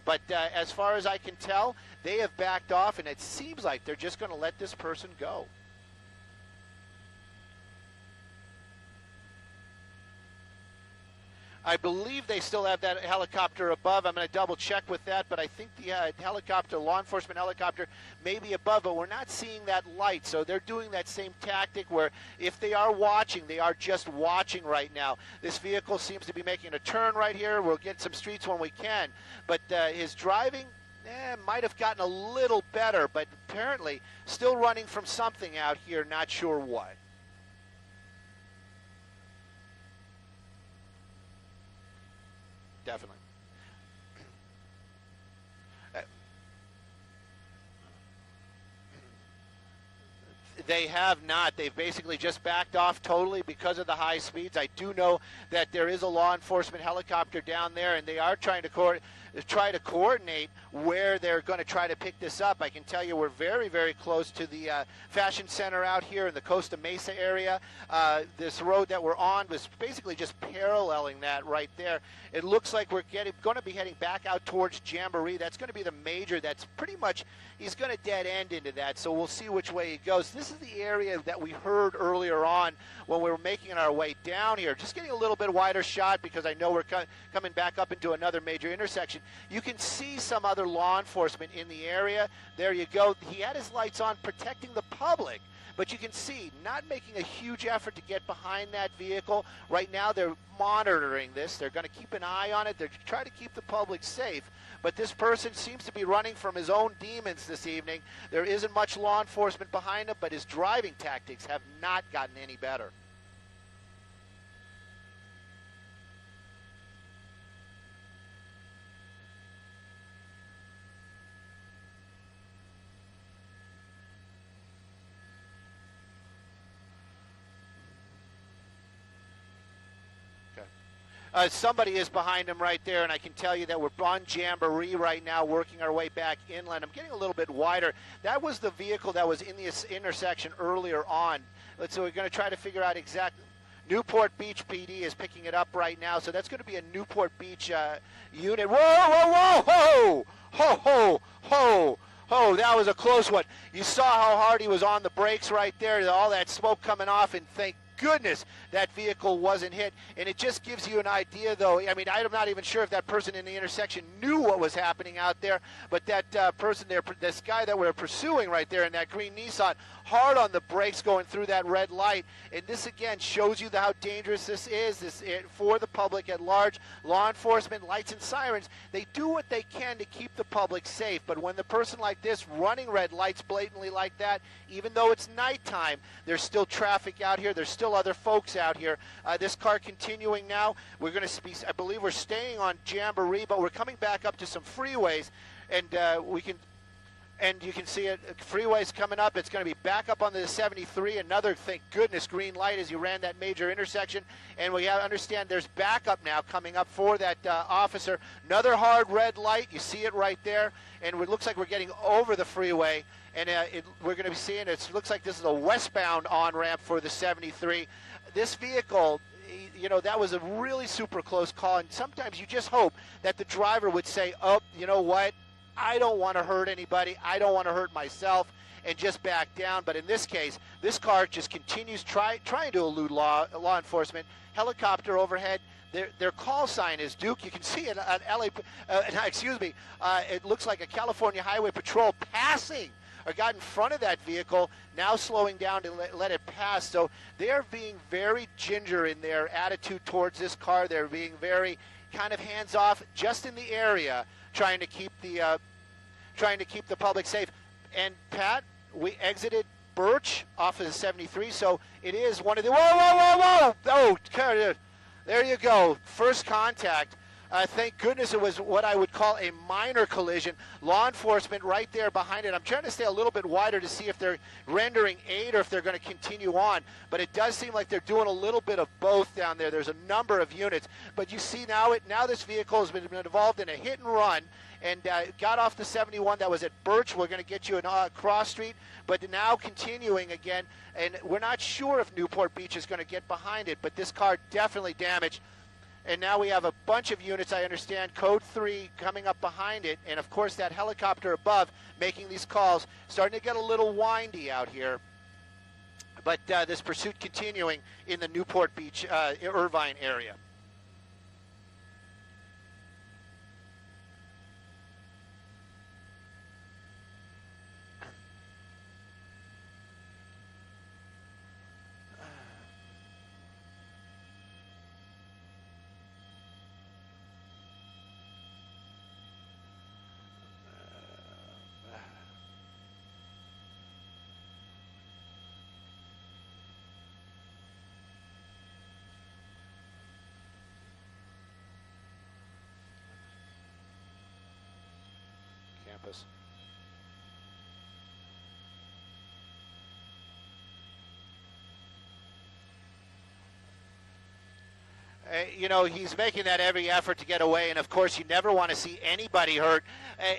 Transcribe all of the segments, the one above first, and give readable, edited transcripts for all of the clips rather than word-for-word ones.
But as far as I can tell, they have backed off, and it seems like they're just going to let this person go. I believe they still have that helicopter above. I'm going to double check with that, but I think the helicopter, law enforcement helicopter, may be above, but we're not seeing that light. So they're doing that same tactic where if they are watching, they are just watching right now. This vehicle seems to be making a turn right here. We'll get some streets when we can, but his driving might have gotten a little better, but apparently still running from something out here, not sure what. Definitely. They have not. They've basically just backed off totally because of the high speeds. I do know that there is a law enforcement helicopter down there, and they are trying to coordinate where they're going to try to pick this up. I can tell you we're very, very close to the Fashion Center out here in the Costa Mesa area. This road that we're on was basically just paralleling that right there. It looks like we're going to be heading back out towards Jamboree. That's going to be the major. That's pretty much, he's going to dead end into that, so we'll see which way he goes. This is the area that we heard earlier on when we were making our way down here. Just getting a little bit wider shot because I know we're coming back up into another major intersection. You can see some other law enforcement in the area. There you go. He had his lights on protecting the public, but you can see not making a huge effort to get behind that vehicle. Right now they're monitoring this. They're going to keep an eye on it. They're trying to keep the public safe. But this person seems to be running from his own demons this evening. There isn't much law enforcement behind him, but his driving tactics have not gotten any better. Somebody is behind him right there, and I can tell you that we're on Jamboree right now, working our way back inland. I'm getting a little bit wider. That was the vehicle that was in this intersection earlier on. So we're going to try to figure out exactly. Newport Beach PD is picking it up right now, so that's going to be a Newport Beach unit. Whoa, whoa, whoa, ho, ho, ho, ho. Oh, that was a close one. You saw how hard he was on the brakes right there, all that smoke coming off, and thank goodness that vehicle wasn't hit. And it just gives you an idea, though. I mean, I'm not even sure if that person in the intersection knew what was happening out there, but that person there, this guy that we're pursuing right there in that green Nissan, hard on the brakes going through that red light. And this again shows you how dangerous this is for the public at large. Law enforcement, lights and sirens, they do what they can to keep the public safe, but when the person like this running red lights blatantly like that, even though it's nighttime, there's still traffic out here, there's still other folks out here. This car continuing now, we're going to be, I believe we're staying on Jamboree, but we're coming back up to some freeways, and you can see it, freeways coming up. It's going to be back up on the 73, another, thank goodness, green light as you ran that major intersection. And we understand there's backup now coming up for that officer. Another hard red light, you see it right there. And it looks like we're getting over the freeway. And we're going to be seeing it looks like this is a westbound on-ramp for the 73. This vehicle, you know, that was a really super close call. And sometimes you just hope that the driver would say, oh, you know what? I don't want to hurt anybody. I don't want to hurt myself, and just back down. But in this case, this car just continues trying to elude law enforcement. Helicopter overhead. Their call sign is Duke. You can see it on LA. It looks like a California Highway Patrol passing or got in front of that vehicle, now slowing down to let it pass. So they're being very ginger in their attitude towards this car. They're being very kind of hands-off just in the area, trying to keep the public safe. And Pat, we exited Birch off of the 73, so it is one of the whoa. Oh, there you go. First contact. Thank goodness it was what I would call a minor collision. Law enforcement right there behind it. I'm trying to stay a little bit wider to see if they're rendering aid or if they're going to continue on. But it does seem like they're doing a little bit of both down there. There's a number of units. But you see now this vehicle has been involved in a hit and run and got off the 71 that was at Birch. We're going to get you in Cross Street. But now continuing again. And we're not sure if Newport Beach is going to get behind it. But this car definitely damaged. And now we have a bunch of units, I understand, code 3 coming up behind it, and of course that helicopter above making these calls, starting to get a little windy out here. But this pursuit continuing in the Newport Beach, Irvine area. Campus. You know, he's making that every effort to get away, and of course you never want to see anybody hurt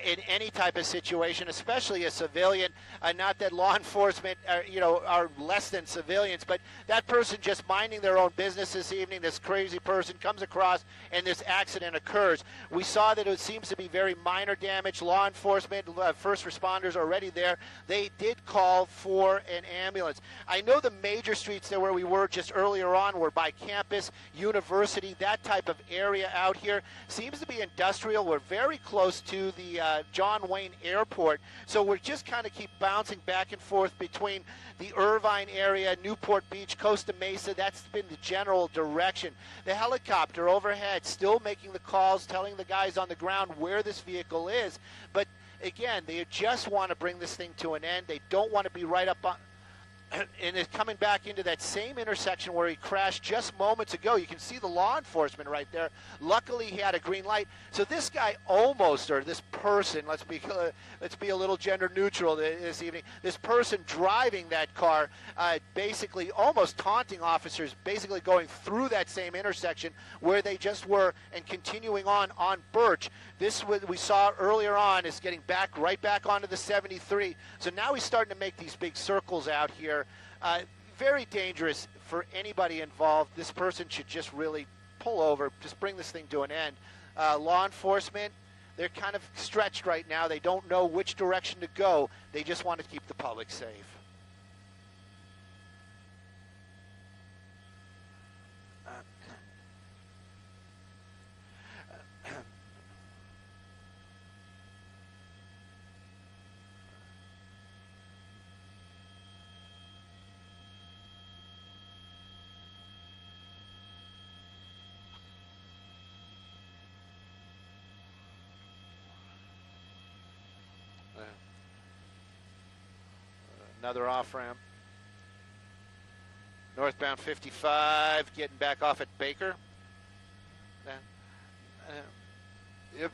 in any type of situation, especially a civilian. Not that law enforcement are less than civilians, but that person just minding their own business this evening, this crazy person comes across and this accident occurs. We saw that it seems to be very minor damage. Law enforcement, first responders already there. They did call for an ambulance. I know the major streets there where we were just earlier on were by campus, university, that type of area out here. Seems to be industrial. We're very close to the John Wayne Airport, so we're just kind of keep bouncing back and forth between the Irvine area, Newport Beach, Costa Mesa. That's been the general direction. The helicopter overhead still making the calls, telling the guys on the ground where this vehicle is, but again, they just want to bring this thing to an end. They don't want to be right up on, and it's coming back into that same intersection where he crashed just moments ago. You can see the law enforcement right there. Luckily, he had a green light. So this guy almost, or this person, let's be a little gender neutral this evening. This person driving that car, basically almost taunting officers, basically going through that same intersection where they just were, and continuing on Birch. This we saw earlier on is getting right back onto the 73. So now he's starting to make these big circles out here. Very dangerous for anybody involved. This person should just really pull over, just bring this thing to an end. Law enforcement, they're kind of stretched right now. They don't know which direction to go. They just want to keep the public safe. Another off-ramp. Northbound 55, getting back off at Baker.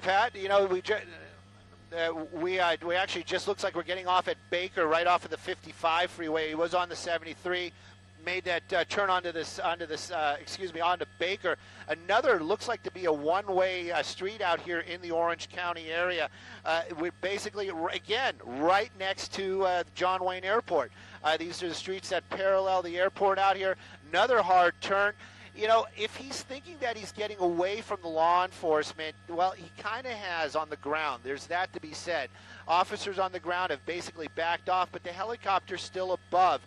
Pat, you know, we actually just looks like we're getting off at Baker, right off of the 55 freeway. He was on the 73. Made that turn onto Baker. Another looks like to be a one-way street out here in the Orange County area. We're basically, again, right next to John Wayne Airport. These are the streets that parallel the airport out here. Another hard turn. You know, if he's thinking that he's getting away from the law enforcement, well, he kind of has on the ground. There's that to be said. Officers on the ground have basically backed off, but the helicopter's still above.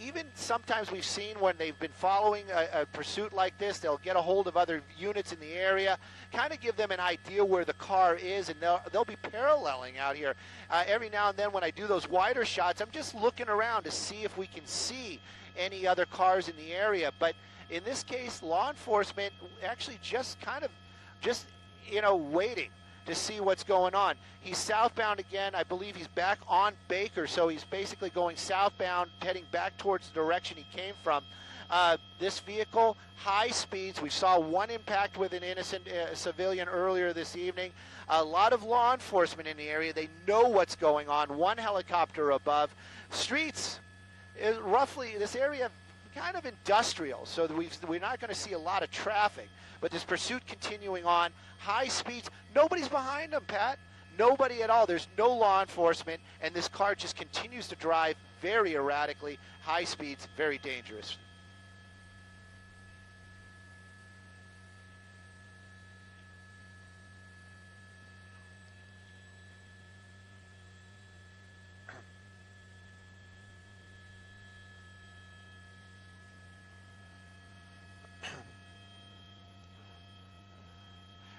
Even sometimes we've seen when they've been following a pursuit like this, they'll get a hold of other units in the area, kind of give them an idea where the car is, and they'll be paralleling out here. Every now and then when I do those wider shots, I'm just looking around to see if we can see any other cars in the area. But in this case, law enforcement actually just waiting to see what's going on. He's southbound again. I believe he's back on Baker, so he's basically going southbound, heading back towards the direction he came from. This vehicle, high speeds. We saw one impact with an innocent civilian earlier this evening. A lot of law enforcement in the area. They know what's going on. One helicopter above. Streets, roughly, this area, kind of industrial, so we're not going to see a lot of traffic. But this pursuit continuing on, high speeds. Nobody's behind them, Pat. Nobody at all. There's no law enforcement, and this car just continues to drive very erratically, high speeds, very dangerous.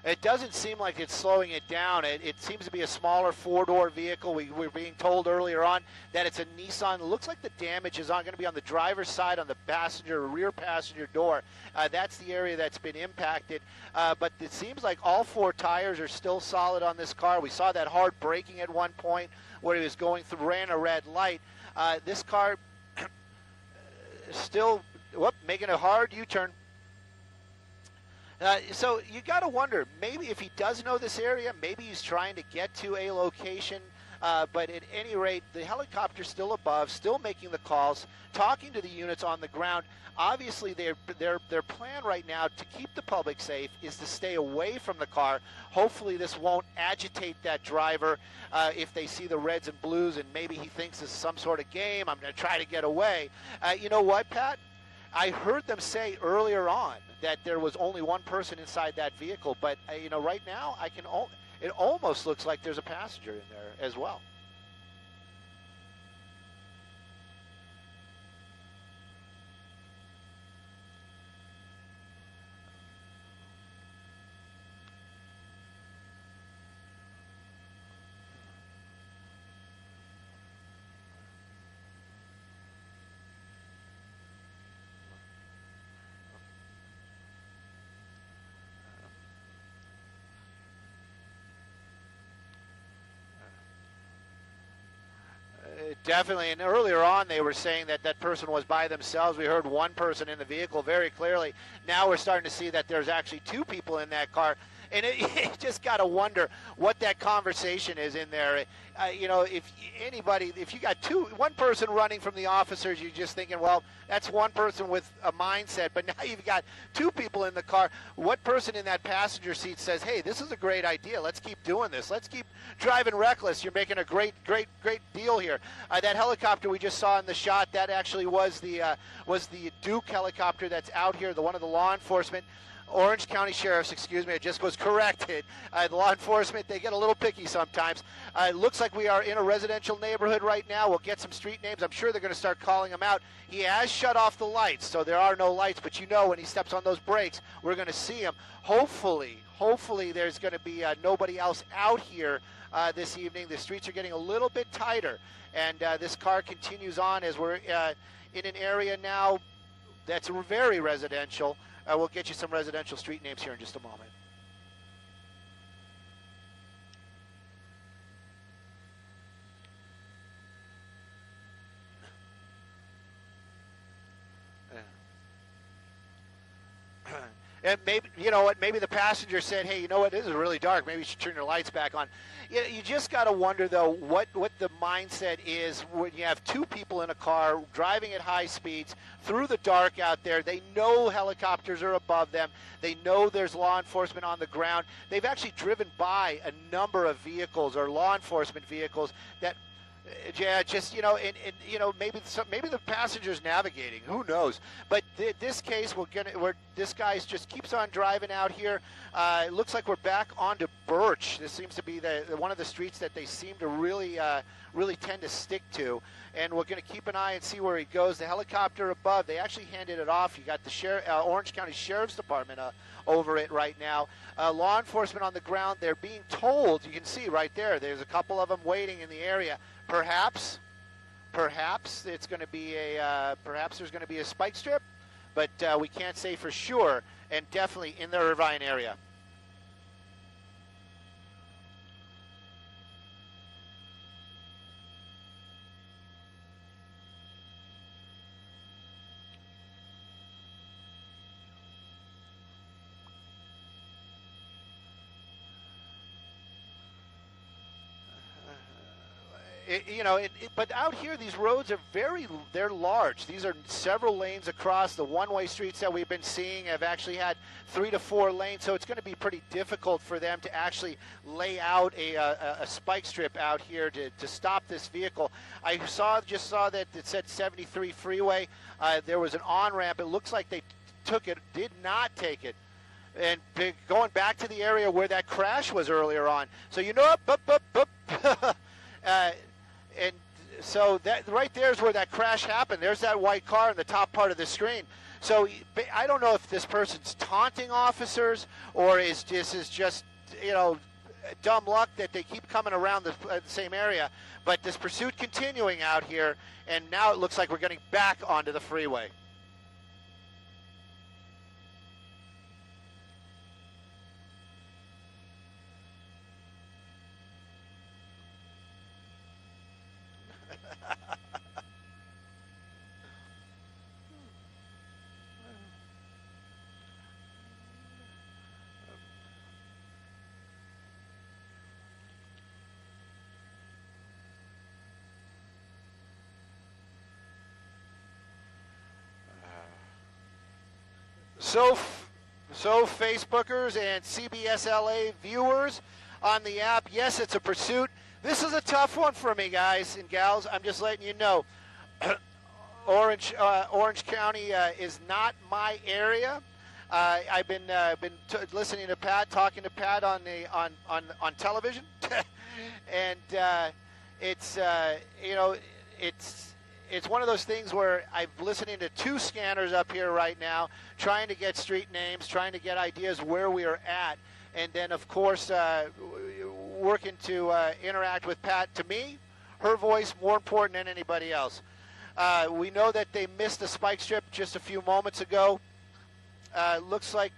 It doesn't seem like it's slowing it down. It seems to be a smaller four-door vehicle. We were being told earlier on that it's a Nissan. It looks like the damage is going to be on the driver's side, on the rear passenger door. That's the area that's been impacted. But it seems like all four tires are still solid on this car. We saw that hard braking at one point where he was going through, ran a red light. This car still making a hard U-turn. So you got to wonder, maybe if he does know this area, maybe he's trying to get to a location. But at any rate, the helicopter's still above, still making the calls, talking to the units on the ground. Obviously, their plan right now to keep the public safe is to stay away from the car. Hopefully, this won't agitate that driver if they see the reds and blues, and maybe he thinks this is some sort of game. I'm going to try to get away. You know what, Pat? I heard them say earlier on that there was only one person inside that vehicle, but right now it almost looks like there's a passenger in there as well. Definitely, and earlier on they were saying that that person was by themselves. We heard one person in the vehicle very clearly. Now we're starting to see that there's actually two people in that car, and you just got to wonder what that conversation is in there. If you got one person running from the officers, you're just thinking, well, that's one person with a mindset. But now you've got two people in the car. What person in that passenger seat says, hey, this is a great idea. Let's keep doing this. Let's keep driving reckless. You're making a great deal here. That helicopter we just saw in the shot, that actually was the Duke helicopter that's out here, one of the law enforcement. Orange County Sheriffs, excuse me, I just was corrected. The law enforcement, they get a little picky sometimes. It looks like we are in a residential neighborhood right now. We'll get some street names. I'm sure they're going to start calling them out. He has shut off the lights, so there are no lights, but when he steps on those brakes, we're going to see him. Hopefully there's going to be nobody else out here this evening. The streets are getting a little bit tighter, and this car continues on as we're in an area now that's very residential. We'll get you some residential street names here in just a moment. And maybe, maybe the passenger said, hey, this is really dark. Maybe you should turn your lights back on. You just got to wonder, though, what the mindset is when you have two people in a car driving at high speeds through the dark out there. They know helicopters are above them. They know there's law enforcement on the ground. They've actually driven by a number of vehicles or law enforcement vehicles that maybe the passenger's navigating. Who knows? But this case, this guy just keeps on driving out here. It looks like we're back onto Birch. This seems to be one of the streets that they seem to really tend to stick to. And we're going to keep an eye and see where he goes. The helicopter above, they actually handed it off. You got the Orange County Sheriff's Department over it right now. Law enforcement on the ground, they're being told, you can see right there, there's a couple of them waiting in the area. Perhaps it's going to be perhaps there's going to be a spike strip, but we can't say for sure, and definitely in the Irvine area. But out here, these roads are they're large. These are several lanes across. The one-way streets that we've been seeing have actually had 3 to 4 lanes, so it's going to be pretty difficult for them to actually lay out a spike strip out here to stop this vehicle. I just saw that it said 73 freeway. There was an on-ramp. It looks like they did not take it. And going back to the area where that crash was earlier on. So and so that right there is where that crash happened. There's that white car in the top part of the screen. So I don't know if this person's taunting officers or this is just, dumb luck that they keep coming around the same area. But this pursuit continuing out here, and now it looks like we're getting back onto the freeway. So Facebookers and CBS LA viewers on the app, yes, it's a pursuit. This is a tough one for me, guys and gals. I'm just letting you know. Orange County is not my area. I've been listening to Pat, talking to Pat on television, and it's one of those things where I'm listening to two scanners up here right now, trying to get street names, trying to get ideas where we are at, and then, of course, working to interact with Pat. To me, her voice more important than anybody else. We know that they missed the spike strip just a few moments ago. Looks like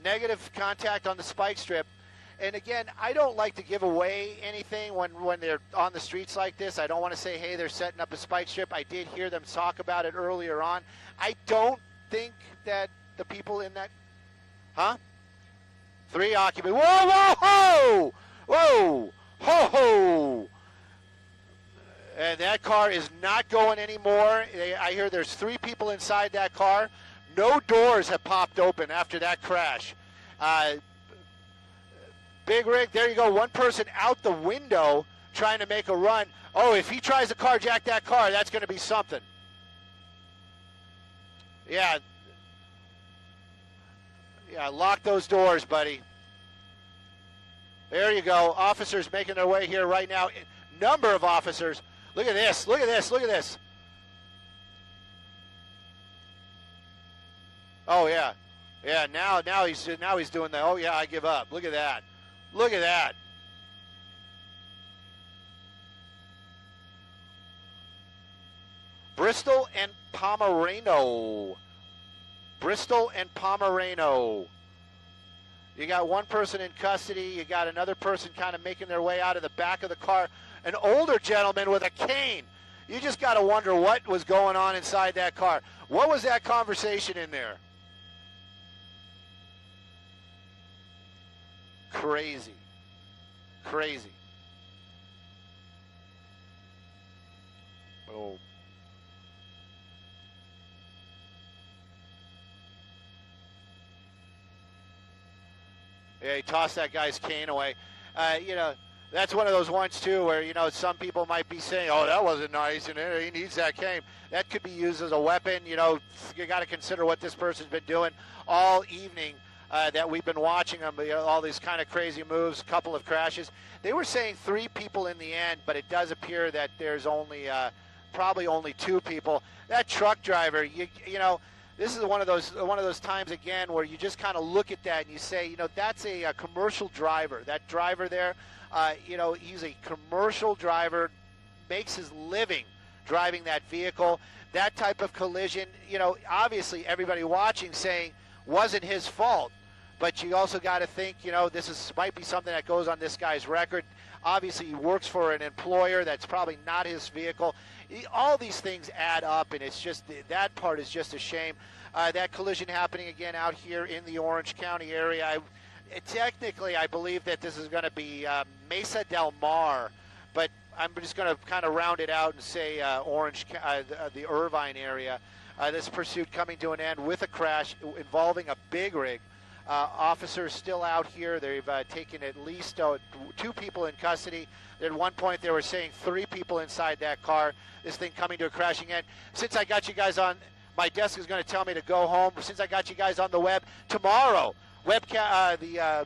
negative contact on the spike strip. And again, I don't like to give away anything when they're on the streets like this. I don't want to say, hey, they're setting up a spike strip. I did hear them talk about it earlier on. I don't think that the people in that, 3 occupants. Whoa, whoa, ho! Whoa, ho, ho! And that car is not going anymore. I hear there's 3 people inside that car. No doors have popped open after that crash. Big Rig, there you go. One person out the window trying to make a run. Oh, if he tries to carjack that car, that's going to be something. Yeah, lock those doors, buddy. There you go. Officers making their way here right now. Number of officers. Look at this. Look at this. Look at this. Oh yeah, yeah. Now he's doing the. Oh yeah, I give up. Look at that. Look at that. Bristol and Pomerano. Bristol and Pomerano. You got one person in custody. You got another person kind of making their way out of the back of the car. An older gentleman with a cane. You just got to wonder what was going on inside that car. What was that conversation in there? Crazy. Crazy. Oh. Yeah, he tossed that guy's cane away. That's one of those ones, too, where, some people might be saying, oh, that wasn't nice, and he needs that cane. That could be used as a weapon. You got to consider what this person's been doing all evening. That we've been watching them, all these kind of crazy moves, couple of crashes. They were saying 3 people in the end, but it does appear that there's only probably only 2 people. That truck driver, this is one of those times again where you just kind of look at that and you say, that's a commercial driver. That driver there, he's a commercial driver, makes his living driving that vehicle. That type of collision, obviously everybody watching saying wasn't his fault. But you also got to think, this might be something that goes on this guy's record. Obviously, he works for an employer that's probably not his vehicle. All these things add up, and it's just that part is just a shame. That collision happening again out here in the Orange County area. Technically, I believe that this is going to be Mesa Del Mar, but I'm just going to kind of round it out and say the Irvine area. This pursuit coming to an end with a crash involving a big rig. Officers still out here. They've taken at least 2 people in custody. At one point, they were saying 3 people inside that car. This thing coming to a crashing end. Since I got you guys on, my desk is going to tell me to go home. Since I got you guys on the web, tomorrow, the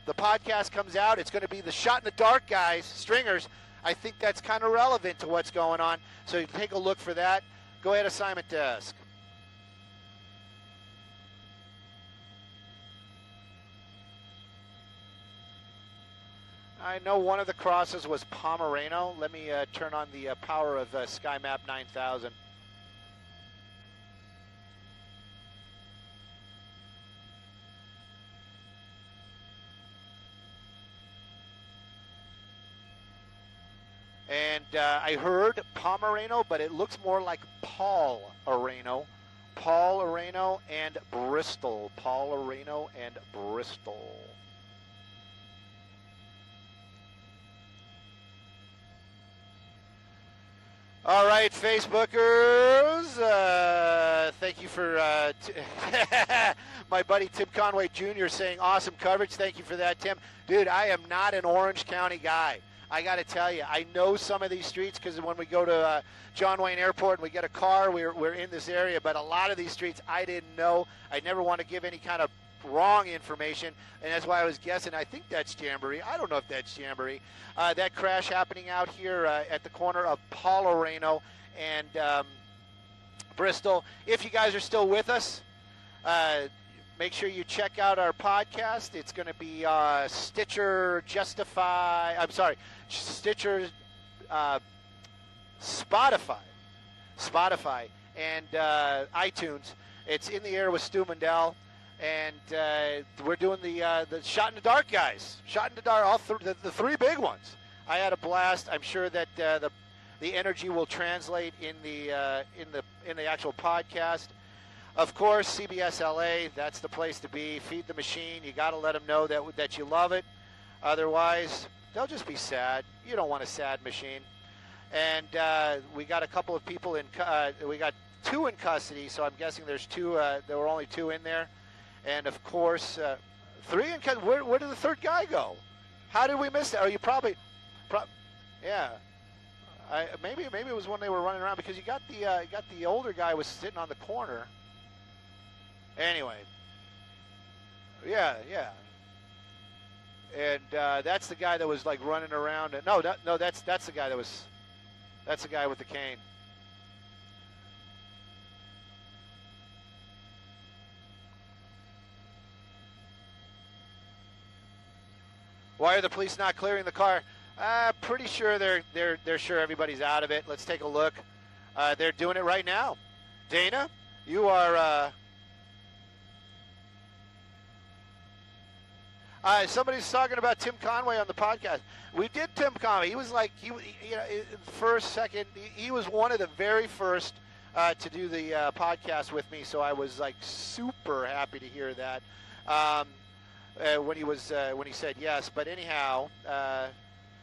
podcast comes out. It's going to be the Shot in the Dark guys, Stringers. I think that's kind of relevant to what's going on. So you take a look for that. Go ahead, assignment desk. I know one of the crosses was Pomerano. Let me turn on the power of SkyMap 9000. And I heard Pomerano, but it looks more like Paul Areno. Paul Areno and Bristol. Paul Areno and Bristol. All right, Facebookers, thank you for my buddy Tim Conway Jr. saying awesome coverage. Thank you for that, Tim. Dude, I am not an Orange County guy. I got to tell you, I know some of these streets because when we go to John Wayne Airport and we get a car, we're in this area. But a lot of these streets I didn't know. I never want to give any kind of wrong information, and that's why I was guessing. I think that's Jamboree. I don't know if that's Jamboree. That crash happening out here at the corner of Paul Areno and Bristol. If you guys are still with us, make sure you check out our podcast. It's going to be Stitcher, Stitcher, Spotify, and iTunes. It's In the Air with Stu Mundell. And we're doing the Shot in the Dark guys. Shot in the Dark, the three big ones. I had a blast. I'm sure that the energy will translate in the actual podcast. Of course, CBS LA, that's the place to be. Feed the machine. You got to let them know that you love it. Otherwise, they'll just be sad. You don't want a sad machine. And we got a couple of people we got 2 in custody, so I'm guessing there's 2. There were only 2 in there. And, of course, 3 in custody. Where did the third guy go? How did we miss that? Oh, you probably yeah. Maybe it was when they were running around because you got the older guy was sitting on the corner. Anyway. Yeah. And that's the guy that was like running around. No, that's the guy that's the guy with the cane. Why are the police not clearing the car? Pretty sure they're sure everybody's out of it. Let's take a look. They're doing it right now. Dana, you are. Somebody's talking about Tim Conway on the podcast. We did Tim Conway. He was like first, second. He was one of the very first to do the podcast with me. So I was like super happy to hear that. When he said yes, but anyhow,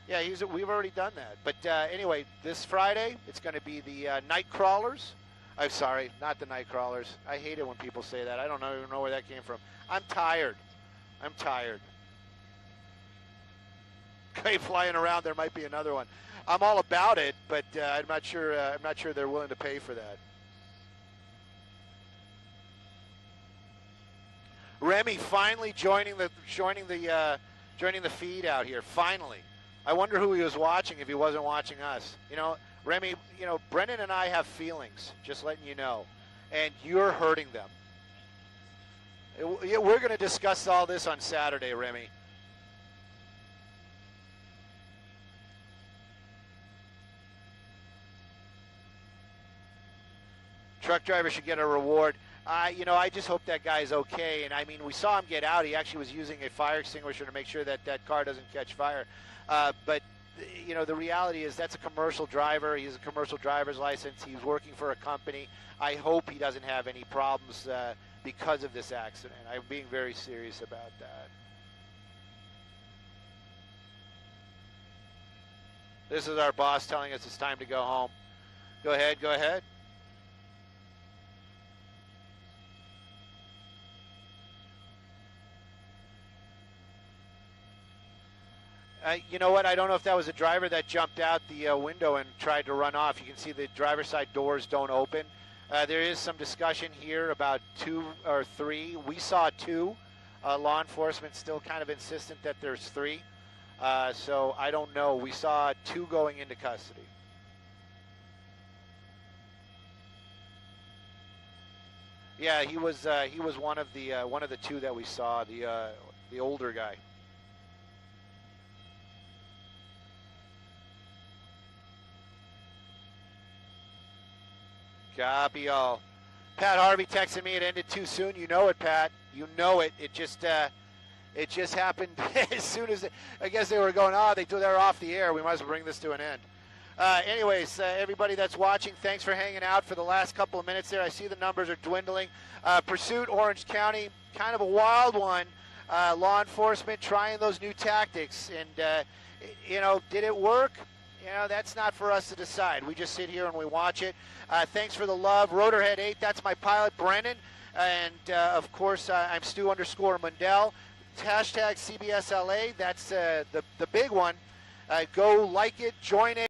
we've already done that. But anyway, this Friday it's going to be the Night Crawlers. I'm sorry, not the Night Crawlers. I hate it when people say that. I don't even know where that came from. I'm tired. Great flying around. There might be another one. I'm all about it, but I'm not sure. I'm not sure they're willing to pay for that. Remy finally joining the feed out here. Finally, I wonder who he was watching if he wasn't watching us. Remy. Brendan and I have feelings. Just letting you know, and you're hurting them. We're going to discuss all this on Saturday, Remy. Truck driver should get a reward. I just hope that guy's okay. And, I mean, we saw him get out. He actually was using a fire extinguisher to make sure that that car doesn't catch fire. But, the reality is that's a commercial driver. He has a commercial driver's license. He's working for a company. I hope he doesn't have any problems because of this accident. I'm being very serious about that. This is our boss telling us it's time to go home. Go ahead. You know what? I don't know if that was a driver that jumped out the window and tried to run off. You can see the driver's side doors don't open. There is some discussion here about 2 or 3. We saw 2. Law enforcement still kind of insistent that there's 3. So I don't know. We saw 2 going into custody. Yeah, he was one of the 2 that we saw, the older guy. Copy all. Pat Harvey texted me it ended too soon. You know it, Pat. You know it. It just happened as soon as I guess they were going, they're off the air. We might as well bring this to an end. Anyways, everybody that's watching, thanks for hanging out for the last couple of minutes there. I see the numbers are dwindling. Pursuit, Orange County, kind of a wild one. Law enforcement trying those new tactics. And, did it work? That's not for us to decide. We just sit here and we watch it. Thanks for the love. Rotorhead 8, that's my pilot, Brennan. And, of course, I'm Stu_Mundell. Hashtag CBSLA, that's the big one. Go like it, join it.